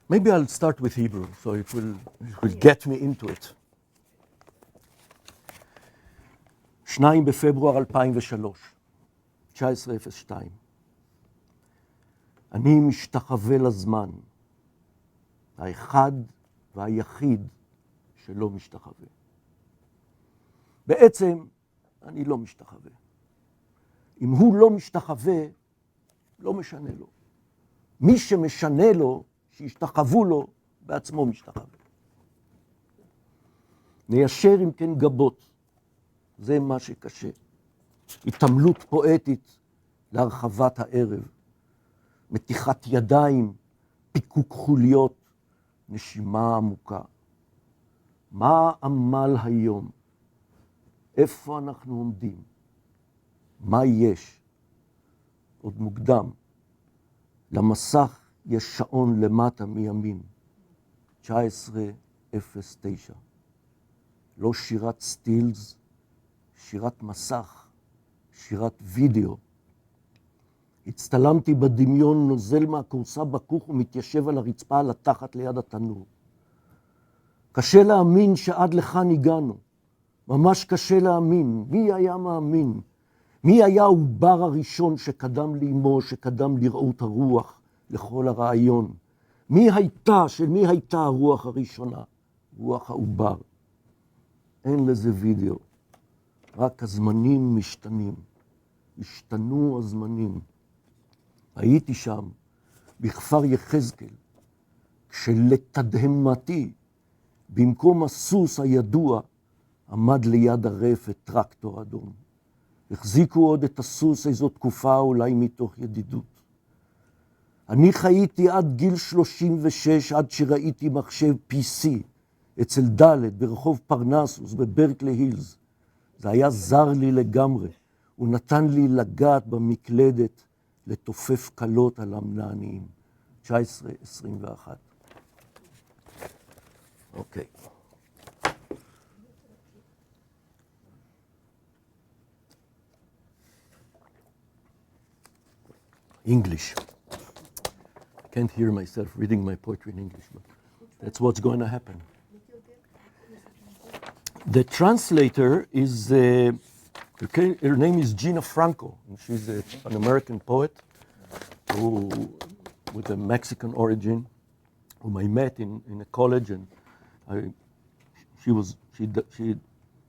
Maybe I'll start with Hebrew, so it will get me into it. 2 בפברואר 2003, 19:02. אני משתחווה לזמן, האחד והיחיד שלא משתחווה. בעצם אני לא משתחווה. אם הוא לא משתחווה, לא משנה לו. מי שמשנה לו, שישתחוו לו, בעצמו משתחווה. ניישר אם כן גבות, זה מה שקשה. התעמלות פואטית להרחבת הערב, מתיחת ידיים, פיקוק חוליות, נשימה עמוקה. מה עמל היום? איפה אנחנו עומדים? מה יש? עוד מוקדם. למסך יש שעון למטה מימין, 19:09. לא שירת סטילס, שירת מסך, שירת וידאו. הצטלמתי בדמיון, נוזל מהכורסה בכוך ומתיישב על הרצפה על התחת ליד התנור. קשה להאמין שעד לכאן הגענו. ממש קשה להאמין. מי היה מאמין? מי היה העובר הראשון שקדם לאמו, שקדם לראות הרוח, לכל הרעיון? של מי הייתה הרוח הראשונה? רוח העובר. אין לזה וידאו. רק הזמנים משתנים. השתנו הזמנים. הייתי שם, בכפר יחזקאל, כשלתדהמתי, במקום הסוס הידוע, עמד ליד הרפת טרקטור אדום. החזיקו עוד את הסוס איזו תקופה, אולי מתוך ידידות. אני חייתי עד גיל 36, עד שראיתי מחשב PC, אצל ד' ברחוב פרנסוס, בברקלי הילס. זה היה זר לי לגמרי. הוא נתן לי לגעת במקלדת, לתופף קלות על המנעניים. 19:21. אוקיי. English. I can't hear myself reading my poetry in English, but that's what's going to happen. The translator is, her name is Gina Franco, and she's an American poet with a Mexican origin, whom I met in a college, and she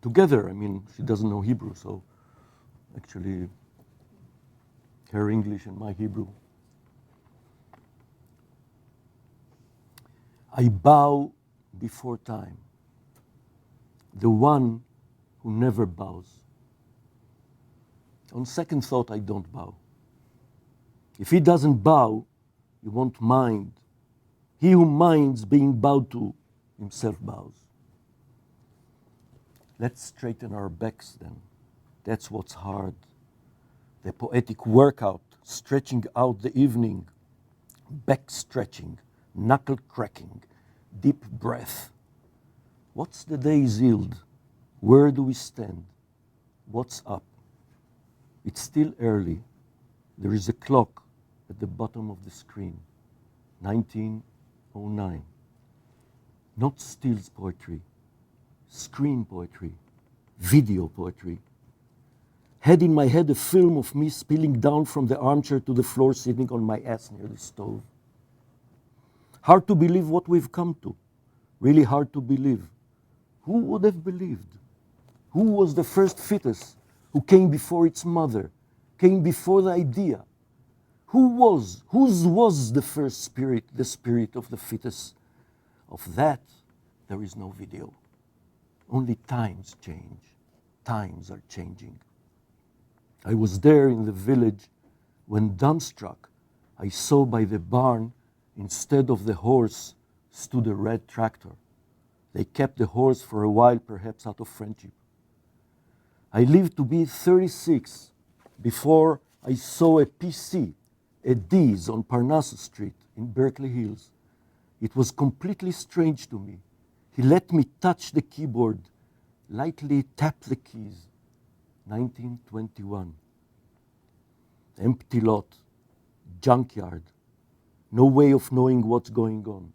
together, I mean, she doesn't know Hebrew, so actually her English and my Hebrew. I bow before time, the one who never bows. On second thought, I don't bow. If he doesn't bow, you won't mind. He who minds being bowed to, himself bows. Let's straighten our backs then. That's what's hard. The poetic workout, stretching out the evening, back stretching, knuckle cracking, deep breath. What's the day's yield? Where do we stand? What's up? It's still early. There is a clock at the bottom of the screen, 19:09. Not stills poetry, screen poetry, video poetry. Had in my head a film of me spilling down from the armchair to the floor, sitting on my ass near the stove. Hard to believe what we've come to. Really hard to believe. Who would have believed? Who was the first fetus who came before its mother, came before the idea? Whose was the first spirit, the spirit of the fetus? Of that, there is no video. Only times change. Times are changing. I was there in the village when, dumbstruck, I saw by the barn, instead of the horse, stood a red tractor. They kept the horse for a while, perhaps out of friendship. I lived to be 36 before I saw a PC, a D's on Parnassus Street in Berkeley Hills. It was completely strange to me. He let me touch the keyboard, lightly tap the keys. 1921. Empty lot, junkyard, no way of knowing what's going on.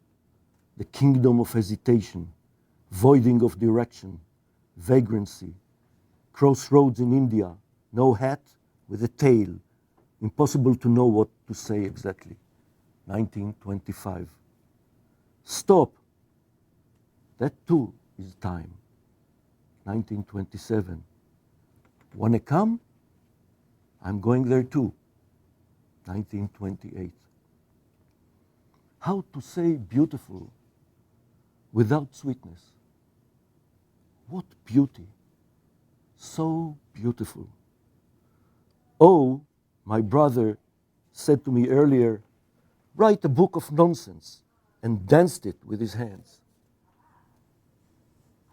the kingdom of hesitation, voiding of direction, vagrancy, crossroads in India, no hat with a tail, impossible to know what to say exactly. 1925. Stop. That too is time. 1927. Wanna come? I'm going there too. 1928. How to say beautiful without sweetness? What beauty! So beautiful. Oh, my brother said to me earlier, write a book of nonsense, and danced it with his hands.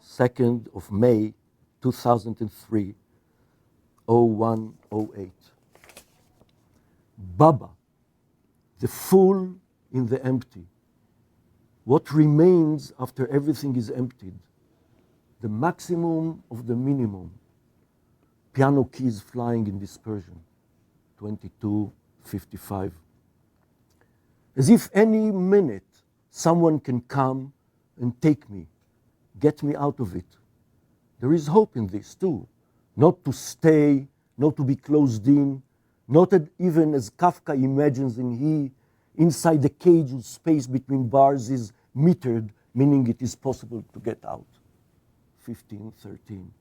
2nd of May, 2003, 0108. Baba, the fool in the empty. What remains after everything is emptied? The maximum of the minimum. Piano keys flying in dispersion. 22:55. As if any minute someone can come and take me, get me out of it. There is hope in this too. Not to stay, not to be closed in, not even as Kafka imagines in He, inside the cage whose space between bars is metered, meaning it is possible to get out. 1513.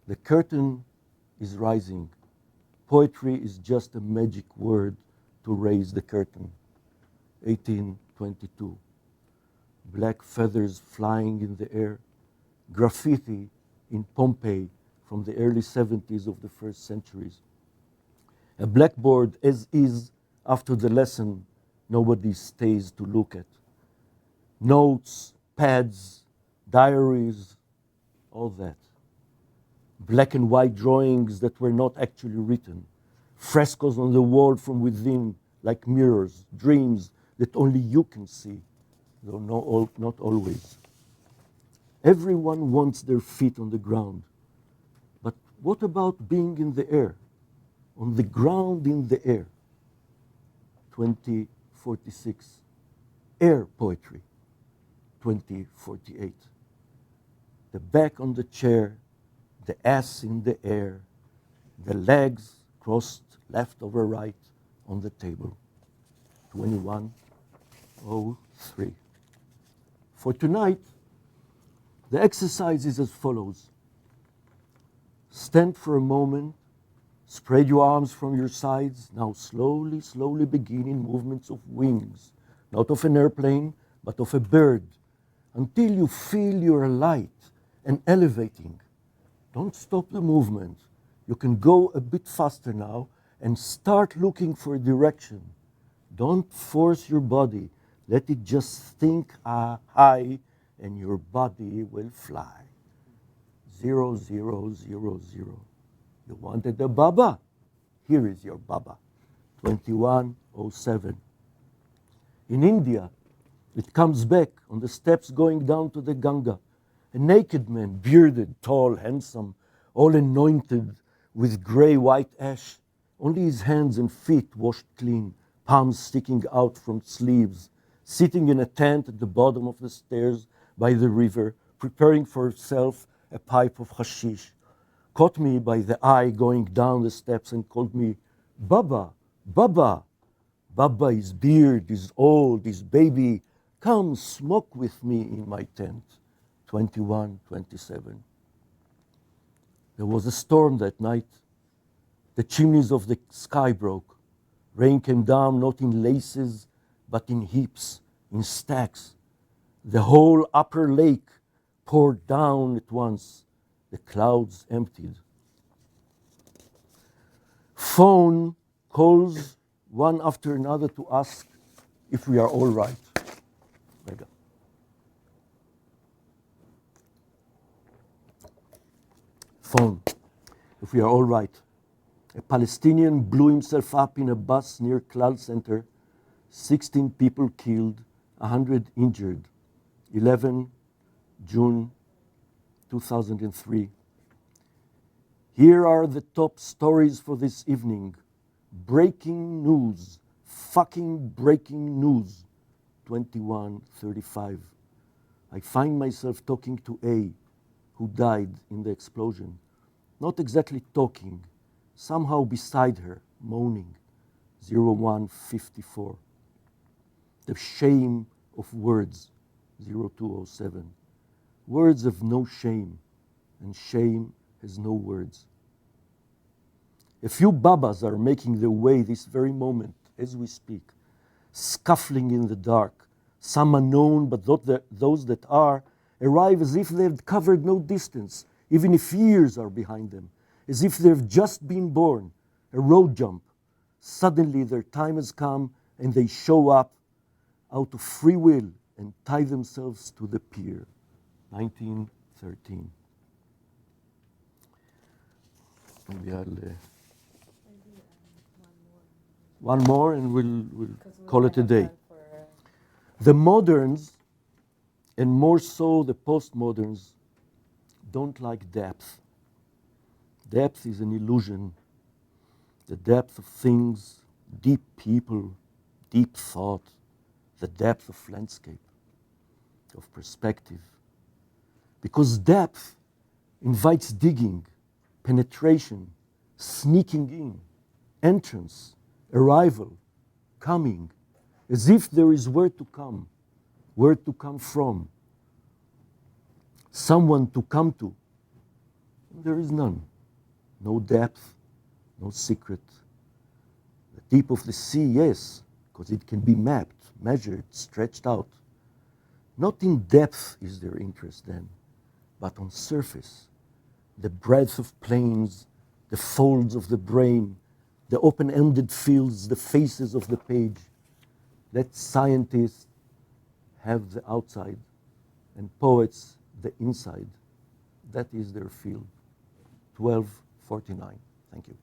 The curtain is rising. Poetry is just a magic word to raise the curtain. 1822. Black feathers flying in the air. Graffiti in Pompeii from the early 70s of the first centuries. A blackboard as is after the lesson nobody stays to look at. Notes, pads, diaries, all that. Black and white drawings that were not actually written. Frescoes on the wall from within, like mirrors, dreams that only you can see, though not always. Everyone wants their feet on the ground. But what about being in the air? On the ground in the air. 2046. Air poetry. 2048. The back on the chair, the ass in the air, the legs crossed left over right on the table. 21:03. For tonight, the exercise is as follows. Stand for a moment, spread your arms from your sides, now slowly, slowly begin in movements of wings, not of an airplane, but of a bird, until you feel you're light and elevating. Don't stop the movement. You can go a bit faster now and start looking for a direction. Don't force your body. Let it just think high and your body will fly. 0000. You wanted a Baba? Here is your Baba. 21:07. In India, it comes back on the steps going down to the Ganga. A naked man, bearded, tall, handsome, all anointed with gray-white ash. Only his hands and feet washed clean, palms sticking out from sleeves, sitting in a tent at the bottom of the stairs by the river, preparing for himself a pipe of hashish. Caught me by the eye going down the steps and called me, Baba, Baba. Baba, his beard is old, his baby. Come smoke with me in my tent. 21:27. There was a storm that night. The chimneys of the sky broke. Rain came down not in laces, but in heaps, in stacks. The whole upper lake poured down at once. The clouds emptied. Phone calls one after another to ask if we are all right. Mega. Phone, if we are all right. A Palestinian blew himself up in a bus near Klal Center. 16 people killed, 100 injured. 11 June 2003. Here are the top stories for this evening. Breaking news, fucking breaking news. 21:35. I find myself talking to A, who died in the explosion. Not exactly talking, somehow beside her, moaning. 01:54. The shame of words. 02:07. Words have no shame, and shame has no words. A few babas are making their way this very moment as we speak, scuffling in the dark. Some unknown, but those that are arrive as if they've covered no distance, even if years are behind them, as if they've just been born, a road jump. Suddenly their time has come and they show up out of free will and tie themselves to the pier. 1913. Maybe I'll one more and we'll call it a day. The moderns, and more so the postmoderns, don't like depth. Depth is an illusion. The depth of things, deep people, deep thought, the depth of landscape, of perspective. Because depth invites digging, penetration, sneaking in, entrance, arrival, coming, as if there is where to come from, someone to come to. There is none. No depth, no secret. The deep of the sea, yes, because it can be mapped, measured, stretched out. Not in depth is their interest then, but on surface, the breadth of plains, the folds of the brain, the open-ended fields, the faces of the page. Let scientists have the outside and poets the inside. That is their field. 12:49. Thank you.